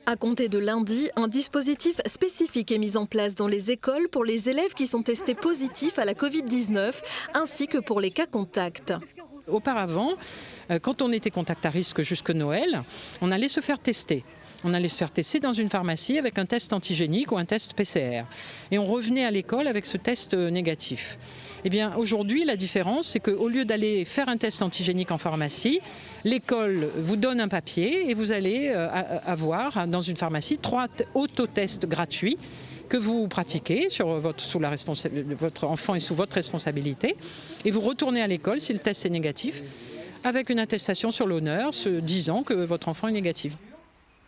À compter de lundi, un dispositif spécifique est mis en place dans les écoles pour les élèves qui sont testés positifs à la Covid-19, ainsi que pour les cas contacts. Auparavant, quand on était contact à risque jusque Noël, on allait se faire tester. On allait se faire tester dans une pharmacie avec un test antigénique ou un test PCR. Et on revenait à l'école avec ce test négatif. Eh bien, aujourd'hui, la différence, c'est qu'au lieu d'aller faire un test antigénique en pharmacie, l'école vous donne un papier et vous allez avoir dans une pharmacie 3 autotests gratuits que vous pratiquez votre enfant est sous votre responsabilité. Et vous retournez à l'école si le test est négatif, avec une attestation sur l'honneur disant que votre enfant est négatif.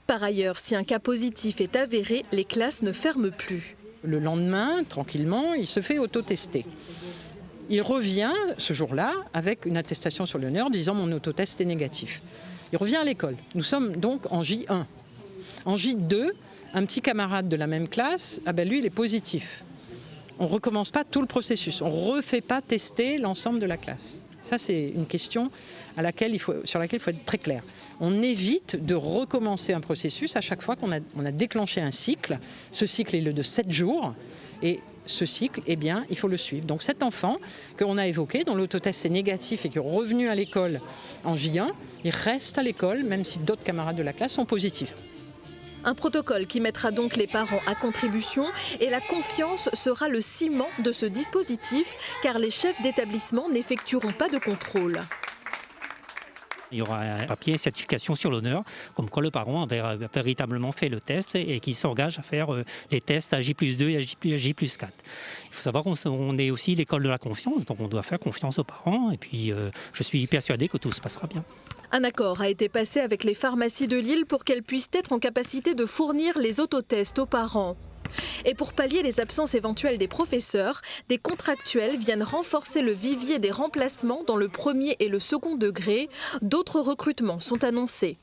Par ailleurs, si un cas positif est avéré, les classes ne ferment plus. Le lendemain, tranquillement, il se fait autotester. Il revient ce jour-là avec une attestation sur l'honneur disant mon autotest est négatif. Il revient à l'école. Nous sommes donc en J1. En J2, un petit camarade de la même classe, lui il est positif. On ne recommence pas tout le processus. On ne refait pas tester l'ensemble de la classe. Ça, c'est une question sur laquelle il faut être très clair. On évite de recommencer un processus à chaque fois qu'on a déclenché un cycle. Ce cycle est de 7 jours et ce cycle, il faut le suivre. Donc cet enfant qu'on a évoqué, dont l'autotest est négatif et qui est revenu à l'école en J1, il reste à l'école même si d'autres camarades de la classe sont positifs. Un protocole qui mettra donc les parents à contribution et la confiance sera le ciment de ce dispositif car les chefs d'établissement n'effectueront pas de contrôle. Il y aura un papier, certification sur l'honneur, comme quoi le parent a véritablement fait le test et qui s'engage à faire les tests à J+2 et à J+4. Il faut savoir qu'on est aussi l'école de la confiance, donc on doit faire confiance aux parents et puis je suis persuadé que tout se passera bien. Un accord a été passé avec les pharmacies de Lille pour qu'elles puissent être en capacité de fournir les autotests aux parents. Et pour pallier les absences éventuelles des professeurs, des contractuels viennent renforcer le vivier des remplacements dans le premier et le second degré. D'autres recrutements sont annoncés.